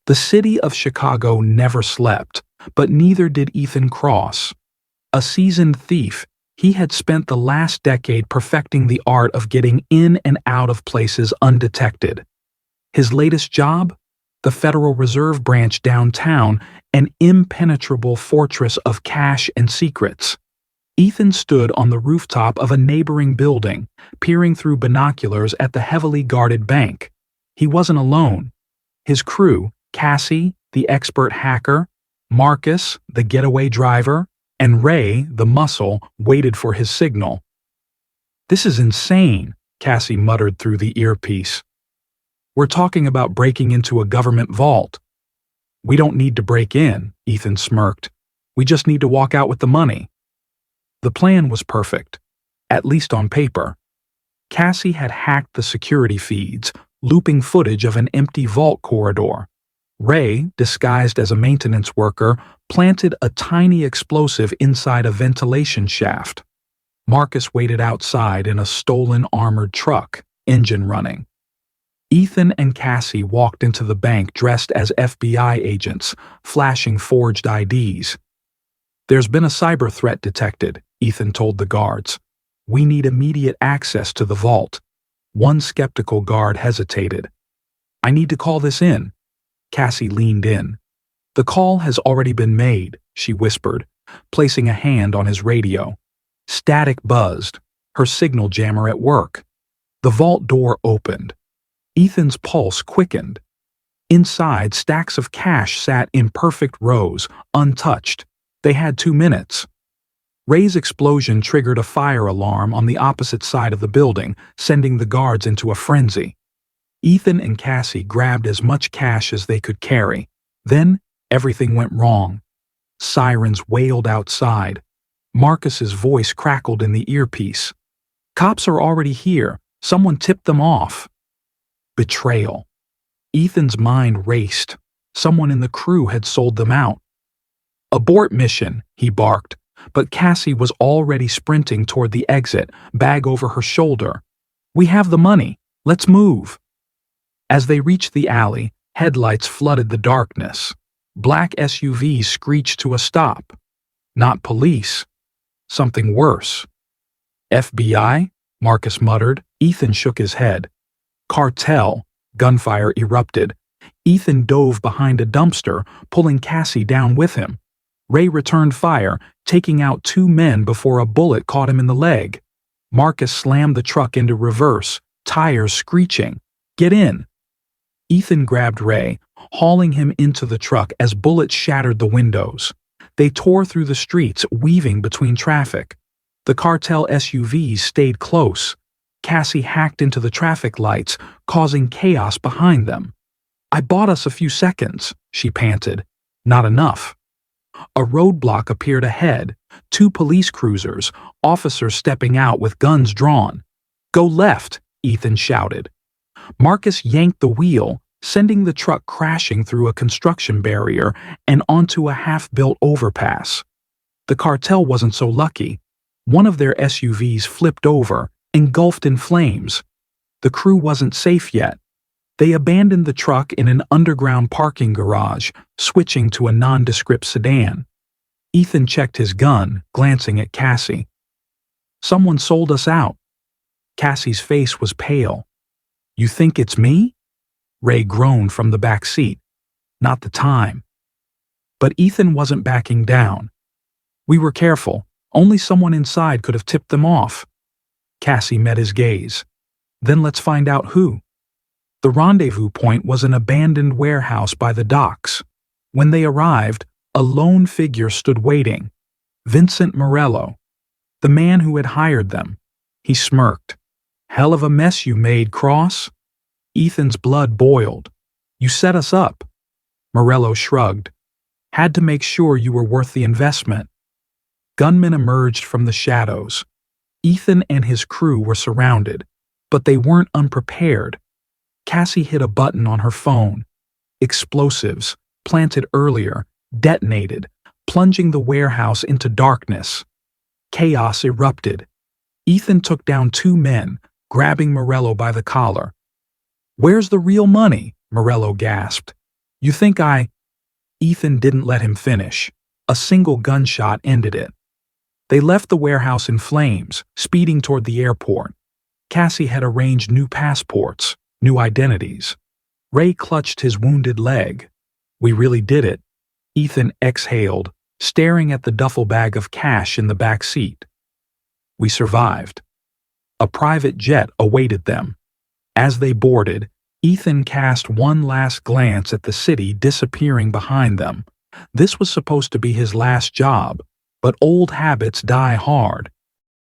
The city of Chicago never slept, but neither did Ethan Cross. A seasoned thief, he had spent the last decade perfecting the art of getting in and out of places undetected. His latest job? The Federal Reserve Branch downtown, an impenetrable fortress of cash and secrets. Ethan stood on the rooftop of a neighboring building, peering through binoculars at the heavily guarded bank. He wasn't alone. His crew, Cassie, the expert hacker, Marcus, the getaway driver, and Ray, the muscle, waited for his signal. "This is insane," Cassie muttered through the earpiece. "We're talking about breaking into a government vault." "We don't need to break in," Ethan smirked. "We just need to walk out with the money." The plan was perfect, at least on paper. Cassie had hacked the security feeds, looping footage of an empty vault corridor. Ray, disguised as a maintenance worker, planted a tiny explosive inside a ventilation shaft. Marcus waited outside in a stolen armored truck, engine running. Ethan and Cassie walked into the bank dressed as FBI agents, flashing forged IDs. "There's been a cyber threat detected," Ethan told the guards. "We need immediate access to the vault." One skeptical guard hesitated. "I need to call this in." Cassie leaned in. "The call has already been made," she whispered, placing a hand on his radio. Static buzzed, her signal jammer at work. The vault door opened. Ethan's pulse quickened. Inside, stacks of cash sat in perfect rows, untouched. They had 2 minutes. Ray's explosion triggered a fire alarm on the opposite side of the building, sending the guards into a frenzy. Ethan and Cassie grabbed as much cash as they could carry. Then, everything went wrong. Sirens wailed outside. Marcus's voice crackled in the earpiece. "Cops are already here. Someone tipped them off." Betrayal. Ethan's mind raced. Someone in the crew had sold them out. "Abort mission," he barked, but Cassie was already sprinting toward the exit, bag over her shoulder. "We have the money. Let's move." As they reached the alley, headlights flooded the darkness. Black SUVs screeched to a stop. Not police. Something worse. "FBI?" Marcus muttered. Ethan shook his head. "Cartel." Gunfire erupted. Ethan dove behind a dumpster, pulling Cassie down with him. Ray returned fire, taking out 2 men before a bullet caught him in the leg. Marcus slammed the truck into reverse, tires screeching. "Get in!" Ethan grabbed Ray, hauling him into the truck as bullets shattered the windows. They tore through the streets, weaving between traffic. The cartel SUVs stayed close. Cassie hacked into the traffic lights, causing chaos behind them. "I bought us a few seconds," she panted. "Not enough." A roadblock appeared ahead, 2 police cruisers, officers stepping out with guns drawn. "Go left," Ethan shouted. Marcus yanked the wheel, sending the truck crashing through a construction barrier and onto a half-built overpass. The cartel wasn't so lucky. One of their SUVs flipped over, engulfed in flames. The crew wasn't safe yet. They abandoned the truck in an underground parking garage, switching to a nondescript sedan. Ethan checked his gun, glancing at Cassie. "Someone sold us out." Cassie's face was pale. "You think it's me?" Ray groaned from the back seat. "Not the time." But Ethan wasn't backing down. "We were careful. Only someone inside could have tipped them off." Cassie met his gaze. "Then let's find out who." The rendezvous point was an abandoned warehouse by the docks. When they arrived, a lone figure stood waiting. Vincent Morello, the man who had hired them. He smirked. "Hell of a mess you made, Cross." Ethan's blood boiled. "You set us up." Morello shrugged. "Had to make sure you were worth the investment." Gunmen emerged from the shadows. Ethan and his crew were surrounded, but they weren't unprepared. Cassie hit a button on her phone. Explosives, planted earlier, detonated, plunging the warehouse into darkness. Chaos erupted. Ethan took down 2 men, grabbing Morello by the collar. "Where's the real money?" Morello gasped. You think I... Ethan didn't let him finish. A single gunshot ended it. They left the warehouse in flames, speeding toward the airport. Cassie had arranged new passports, new identities. Ray clutched his wounded leg. We really did it. Ethan exhaled, staring at the duffel bag of cash in the back seat. We survived. A private jet awaited them. As they boarded, Ethan cast one last glance at the city disappearing behind them. This was supposed to be his last job, but old habits die hard,